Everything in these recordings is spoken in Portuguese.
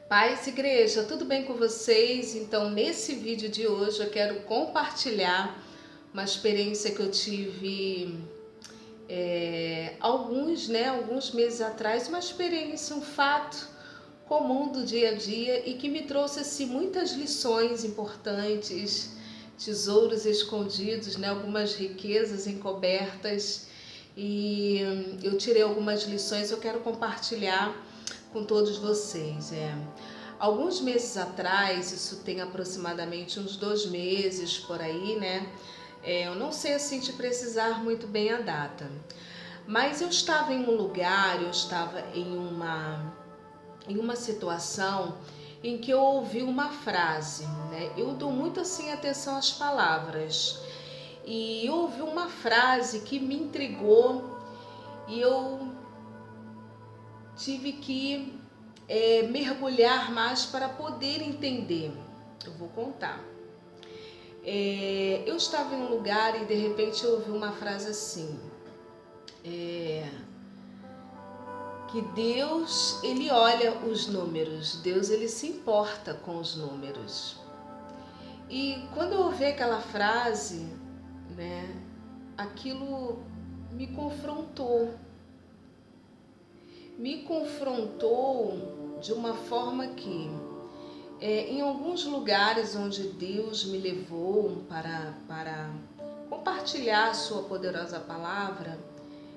Paz, igreja, tudo bem com vocês? Então, nesse vídeo de hoje eu quero compartilhar uma experiência que eu tive alguns meses atrás, uma experiência, um fato comum do dia a dia e que me trouxe assim, muitas lições importantes, tesouros escondidos, algumas riquezas encobertas e eu tirei algumas lições, eu quero compartilhar com todos vocês. Alguns meses atrás, isso tem aproximadamente uns 2 meses por aí, eu não sei assim te precisar muito bem a data, mas eu estava em um lugar, eu estava em uma situação em que eu ouvi uma frase, Eu dou muito assim atenção às palavras e eu ouvi uma frase que me intrigou e eu tive que mergulhar mais para poder entender. Eu vou contar. Eu estava em um lugar e de repente eu ouvi uma frase assim, que Deus, ele olha os números, Deus ele se importa com os números. E quando eu ouvi aquela frase, aquilo me confrontou de uma forma que em alguns lugares onde Deus me levou para compartilhar a sua poderosa palavra,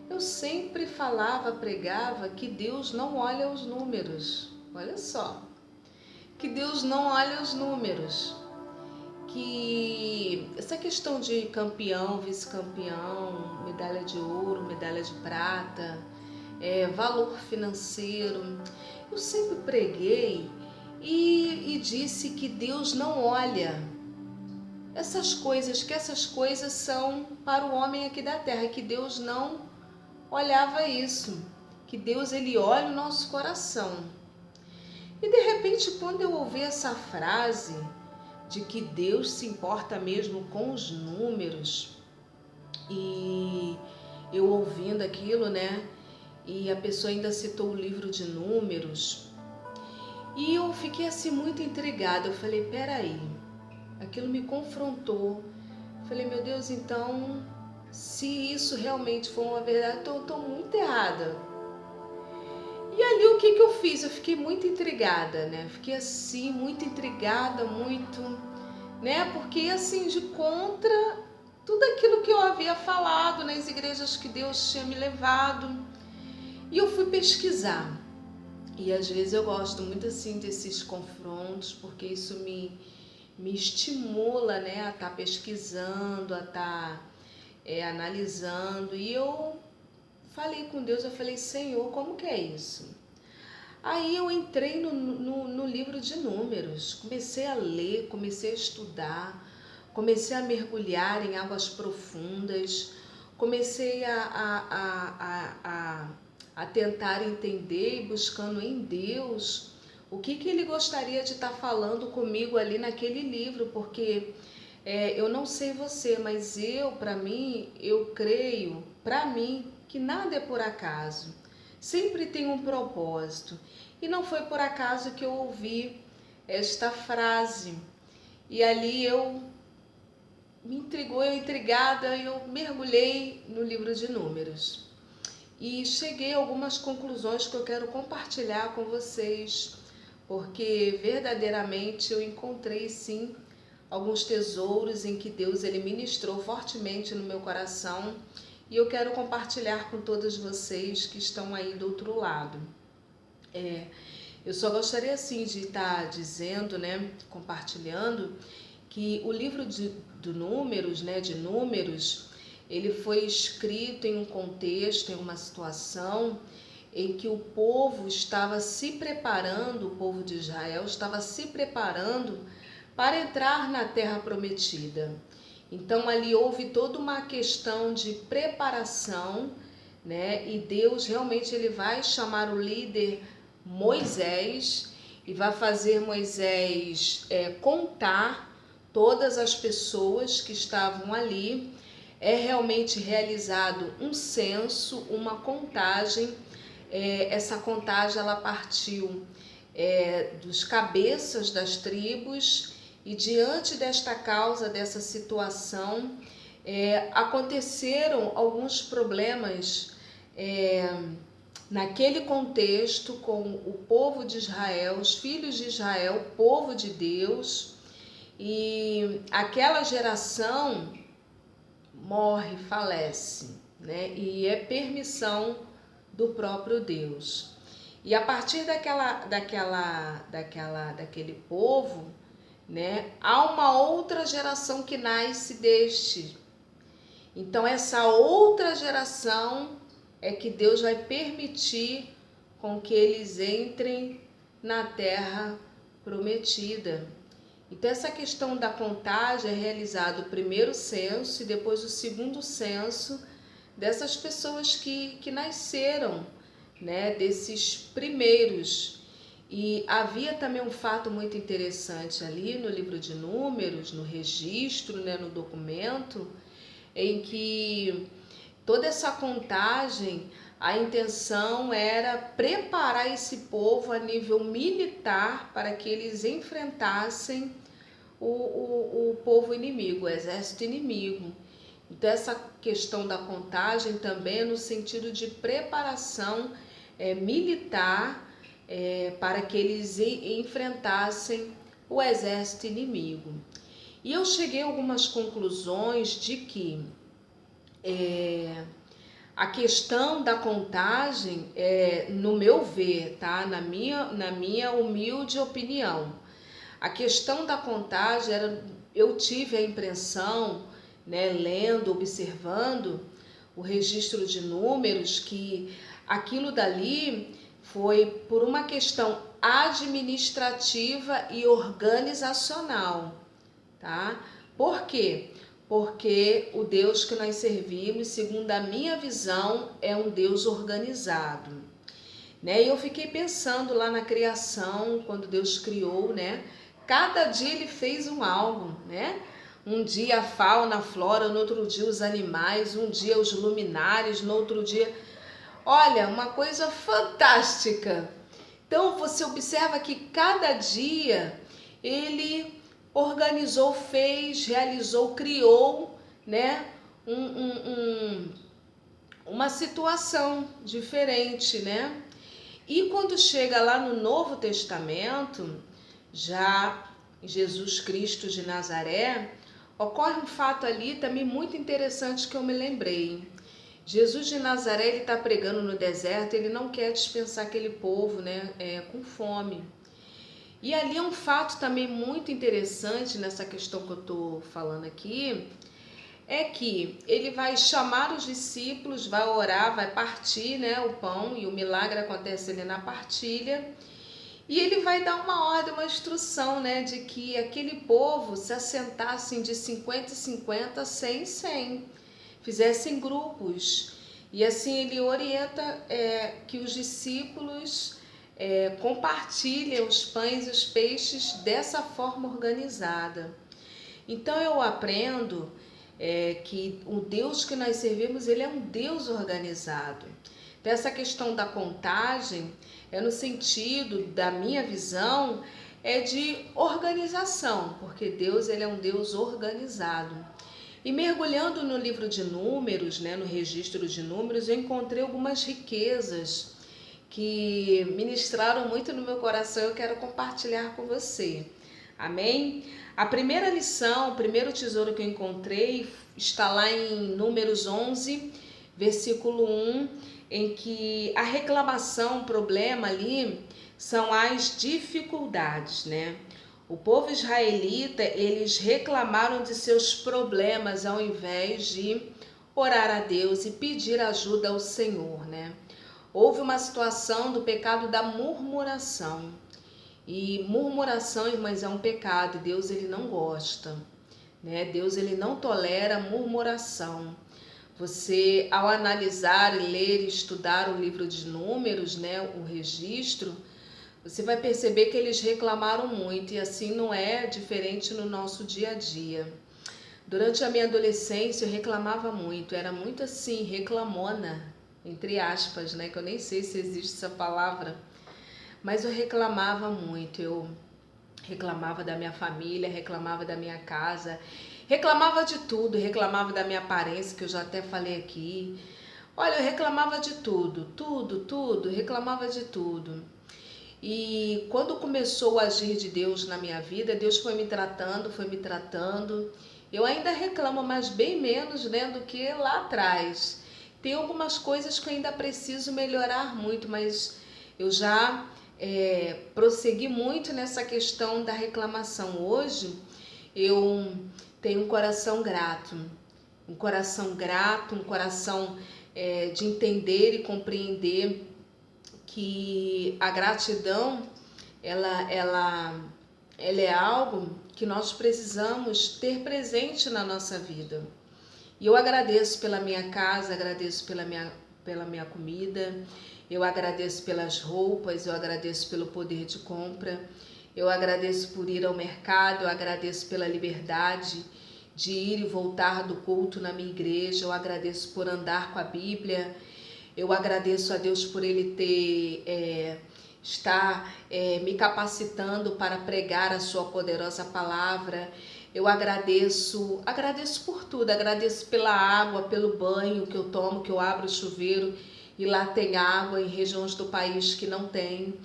eu sempre falava, pregava que Deus não olha os números. Olha só, que Deus não olha os números. Que essa questão de campeão, vice-campeão, medalha de ouro, medalha de prata, valor financeiro, eu sempre preguei e disse que Deus não olha essas coisas, que essas coisas são para o homem aqui da terra, que Deus não olhava isso, que Deus ele olha o nosso coração. E de repente, quando eu ouvi essa frase de que Deus se importa mesmo com os números, e eu ouvindo aquilo, e a pessoa ainda citou o livro de Números, e eu fiquei assim muito intrigada. Eu falei, peraí, aquilo me confrontou. Falei, meu Deus, então, se isso realmente for uma verdade, eu estou muito errada. E ali o que eu fiz? Eu fiquei muito intrigada, Fiquei assim, muito intrigada, porque assim, de contra tudo aquilo que eu havia falado nas igrejas que Deus tinha me levado. E eu fui pesquisar. E às vezes eu gosto muito assim desses confrontos, porque isso me estimula, a estar pesquisando, a estar analisando. E eu falei com Deus, eu falei, Senhor, como que é isso? Aí eu entrei no livro de Números, comecei a ler, comecei a estudar, comecei a mergulhar em águas profundas, comecei a tentar entender e buscando em Deus o que Ele gostaria de estar falando comigo ali naquele livro, porque eu não sei você, mas eu creio, para mim, que nada é por acaso. Sempre tem um propósito. E não foi por acaso que eu ouvi esta frase. E ali me intrigou, eu intrigada, eu mergulhei no livro de Números. E cheguei a algumas conclusões que eu quero compartilhar com vocês, porque verdadeiramente eu encontrei sim alguns tesouros em que Deus ele ministrou fortemente no meu coração e eu quero compartilhar com todos vocês que estão aí do outro lado. Eu só gostaria assim de estar dizendo, compartilhando, que o livro de Números, ele foi escrito em um contexto, em uma situação em que o povo estava se preparando, o povo de Israel estava se preparando para entrar na terra prometida. Então ali houve toda uma questão de preparação, E Deus realmente ele vai chamar o líder Moisés e vai fazer Moisés contar todas as pessoas que estavam ali. É realmente realizado um censo, uma contagem. Essa contagem ela partiu dos cabeças das tribos, e diante desta causa, dessa situação, aconteceram alguns problemas naquele contexto com o povo de Israel, os filhos de Israel, o povo de Deus, e aquela geração morre, falece, né? E é permissão do próprio Deus. E a partir daquele povo, né, há uma outra geração que nasce deste. Então essa outra geração é que Deus vai permitir com que eles entrem na terra prometida. Então essa questão da contagem é realizado o primeiro censo e depois o segundo censo dessas pessoas que nasceram, né, desses primeiros. E havia também um fato muito interessante ali no livro de Números, no registro, né, no documento, em que toda essa contagem, a intenção era preparar esse povo a nível militar para que eles enfrentassem o povo inimigo, o exército inimigo. Então essa questão da contagem também é no sentido de preparação militar para que eles enfrentassem o exército inimigo. E eu cheguei a algumas conclusões de que a questão da contagem, no meu ver, tá? Na minha humilde opinião, a questão da contagem eu tive a impressão, né, lendo, observando o registro de números, que aquilo dali foi por uma questão administrativa e organizacional, tá? Por quê? Porque o Deus que nós servimos, segundo a minha visão, é um Deus organizado, né? E eu fiquei pensando lá na criação, quando Deus criou, né? Cada dia ele fez algo, né? Um dia a fauna, a flora, no outro dia os animais, um dia os luminares, no outro dia... Olha, uma coisa fantástica. Então você observa que cada dia ele organizou, fez, realizou, criou, né, uma situação diferente, né? E quando chega lá no Novo Testamento, já Jesus Cristo de Nazaré, ocorre um fato ali também muito interessante que eu me lembrei. Jesus de Nazaré, ele está pregando no deserto, ele não quer dispensar aquele povo, né, com fome. E ali é um fato também muito interessante nessa questão que eu estou falando aqui, é que ele vai chamar os discípulos, vai orar, vai partir, né, o pão, e o milagre acontece ali na partilha, e ele vai dar uma ordem, uma instrução, né, de que aquele povo se assentassem de 50 em 50, 100 em 100, fizessem grupos. E assim ele orienta que os discípulos compartilhem os pães e os peixes dessa forma organizada. Então eu aprendo que o Deus que nós servimos, ele é um Deus organizado. Então essa questão da contagem no sentido da minha visão, de organização, porque Deus ele é um Deus organizado. E mergulhando no livro de Números, né, no registro de Números, eu encontrei algumas riquezas que ministraram muito no meu coração, eu quero compartilhar com você. Amém? A primeira lição, o primeiro tesouro que eu encontrei está lá em Números 11, versículo 1, em que a reclamação, o problema ali, são as dificuldades, né? O povo israelita, eles reclamaram de seus problemas ao invés de orar a Deus e pedir ajuda ao Senhor, né? Houve uma situação do pecado da murmuração. E murmuração, irmãs, é um pecado, e Deus ele não gosta, né? Deus ele não tolera murmuração. Você, ao analisar, ler e estudar o livro de Números, né, o registro, você vai perceber que eles reclamaram muito, e assim não é diferente no nosso dia a dia. Durante a minha adolescência eu reclamava muito, era muito assim, reclamona, entre aspas, né, que eu nem sei se existe essa palavra, mas eu reclamava muito. Eu reclamava da minha família, reclamava da minha casa, reclamava de tudo, reclamava da minha aparência, que eu já até falei aqui. Olha, eu reclamava de tudo, tudo, reclamava de tudo. E quando começou o agir de Deus na minha vida, Deus foi me tratando, foi me tratando. Eu ainda reclamo, mas bem menos, né, do que lá atrás. Tem algumas coisas que eu ainda preciso melhorar muito, mas eu já prossegui muito nessa questão da reclamação. Hoje eu tenho um coração grato, um coração de entender e compreender que a gratidão ela é algo que nós precisamos ter presente na nossa vida. E eu agradeço pela minha casa, agradeço pela minha comida, eu agradeço pelas roupas, eu agradeço pelo poder de compra, eu agradeço por ir ao mercado, eu agradeço pela liberdade de ir e voltar do culto na minha igreja, eu agradeço por andar com a Bíblia, eu agradeço a Deus por Ele estar me capacitando para pregar a sua poderosa palavra. Eu agradeço por tudo, agradeço pela água, pelo banho que eu tomo, que eu abro o chuveiro e lá tem água em regiões do país que não tem.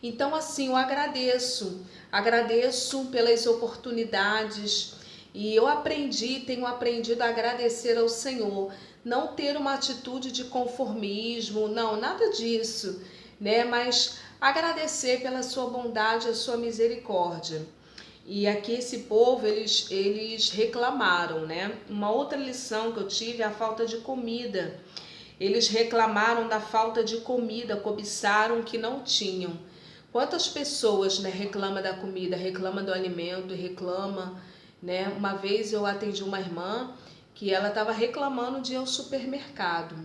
Então assim, eu agradeço pelas oportunidades e eu tenho aprendido a agradecer ao Senhor, não ter uma atitude de conformismo, não, nada disso, né? Mas agradecer pela sua bondade, a sua misericórdia. E aqui esse povo, eles reclamaram, né? Uma outra lição que eu tive é a falta de comida. Eles reclamaram da falta de comida, cobiçaram o que não tinham. Quantas pessoas, né, reclamam da comida, reclamam do alimento, reclamam, né? Uma vez eu atendi uma irmã que ela estava reclamando de ir ao supermercado.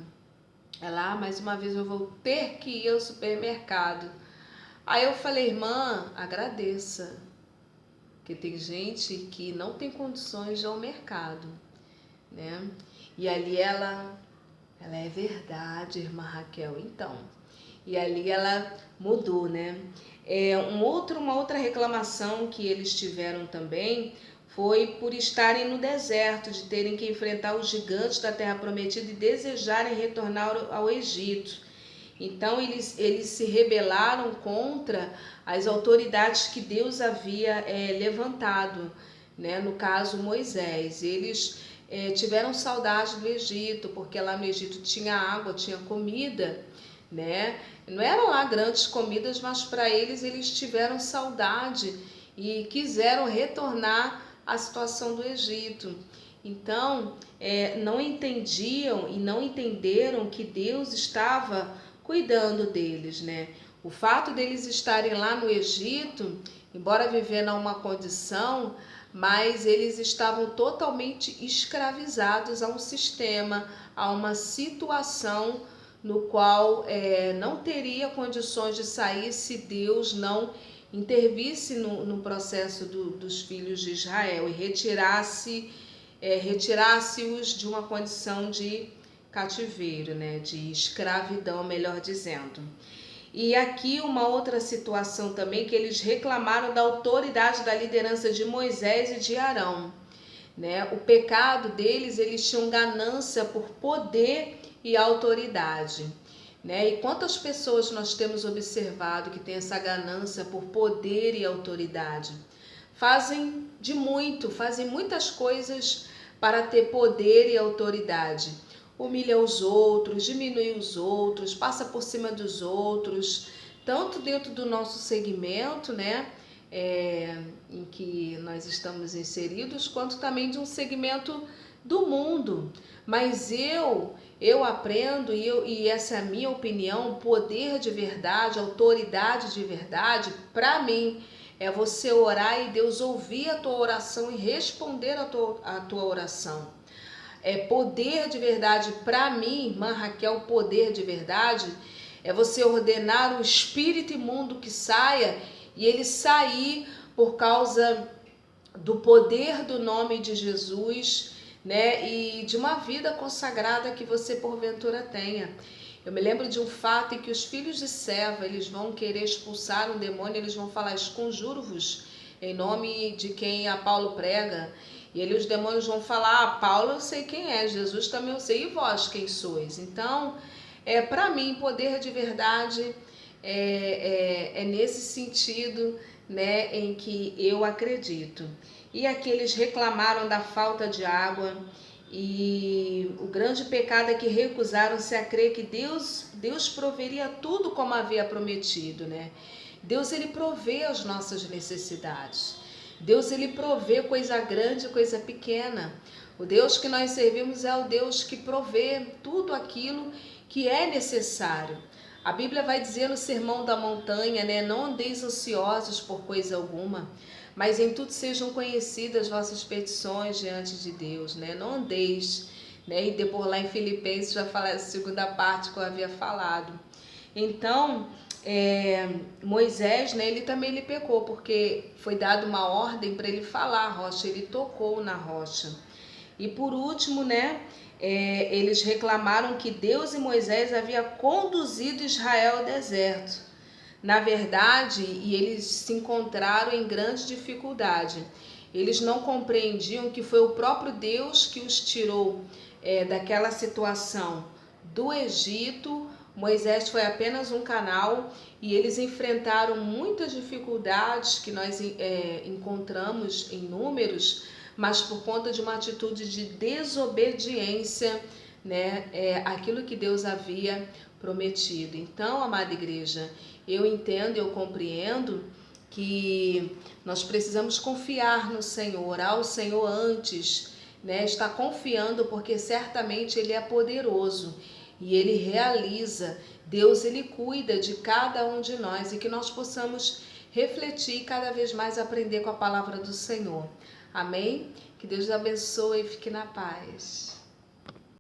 Ela, mais uma vez eu vou ter que ir ao supermercado. Aí eu falei, irmã, agradeça. Porque tem gente que não tem condições de ir ao mercado, né? E ali ela é verdade, irmã Raquel, então. E ali ela mudou, né? Uma outra reclamação que eles tiveram também foi por estarem no deserto, de terem que enfrentar os gigantes da terra prometida e desejarem retornar ao Egito. Então eles se rebelaram contra as autoridades que Deus havia levantado, né? No caso Moisés. Eles tiveram saudade do Egito, porque lá no Egito tinha água, tinha comida, né? Não eram lá grandes comidas, mas para eles tiveram saudade e quiseram retornar à situação do Egito. Então, não entendiam e não entenderam que Deus estava cuidando deles, né? O fato deles estarem lá no Egito, embora vivendo a uma condição, mas eles estavam totalmente escravizados a um sistema, a uma situação no qual não teria condições de sair se Deus não intervisse no processo dos filhos de Israel e retirasse-os de uma condição de cativeiro, né, de escravidão, melhor dizendo. E aqui uma outra situação também, que eles reclamaram da autoridade da liderança de Moisés e de Arão, né? O pecado deles, eles tinham ganância por poder e autoridade, né? E quantas pessoas nós temos observado que tem essa ganância por poder e autoridade? Fazem muitas coisas para ter poder e autoridade. Humilha os outros, diminui os outros, passa por cima dos outros, tanto dentro do nosso segmento, né, em que nós estamos inseridos, quanto também de um segmento do mundo. Mas eu aprendo, e essa é a minha opinião, poder de verdade, autoridade de verdade, para mim, é você orar e Deus ouvir a tua oração e responder a tua oração. Poder de verdade, para mim, irmã Raquel, poder de verdade é você ordenar o espírito imundo que saia e ele sair por causa do poder do nome de Jesus, né? E de uma vida consagrada que você porventura tenha. Eu me lembro de um fato em que os filhos de Seva, eles vão querer expulsar um demônio, eles vão falar, esconjuro-vos em nome de quem a Paulo prega. E os demônios vão falar, Paulo eu sei quem é, Jesus também eu sei, e vós quem sois? Então, para mim, poder de verdade é nesse sentido, né, em que eu acredito. E aqui eles reclamaram da falta de água, e o grande pecado é que recusaram-se a crer que Deus proveria tudo como havia prometido, né? Deus, ele provê as nossas necessidades. Deus, ele provê coisa grande, coisa pequena. O Deus que nós servimos é o Deus que provê tudo aquilo que é necessário. A Bíblia vai dizer no Sermão da Montanha, né? Não andeis ansiosos por coisa alguma, mas em tudo sejam conhecidas vossas petições diante de Deus, né? Não andeis, né? E depois lá em Filipenses vai falar a segunda parte que eu havia falado. Então, Moisés, né? Ele pecou, porque foi dada uma ordem para ele falar a rocha, ele tocou na rocha. E por último, né? Eles reclamaram que Deus e Moisés havia conduzido Israel ao deserto. Na verdade, e eles se encontraram em grande dificuldade. Eles não compreendiam que foi o próprio Deus que os tirou daquela situação do Egito. Moisés foi apenas um canal e eles enfrentaram muitas dificuldades que nós encontramos em números, mas por conta de uma atitude de desobediência, né, aquilo que Deus havia prometido. Então, amada igreja, eu entendo, eu compreendo que nós precisamos confiar no Senhor, ao Senhor antes, né, estar confiando, porque certamente Ele é poderoso e Ele realiza. Deus, Ele cuida de cada um de nós, e que nós possamos refletir e cada vez mais aprender com a palavra do Senhor. Amém? Que Deus abençoe e fique na paz.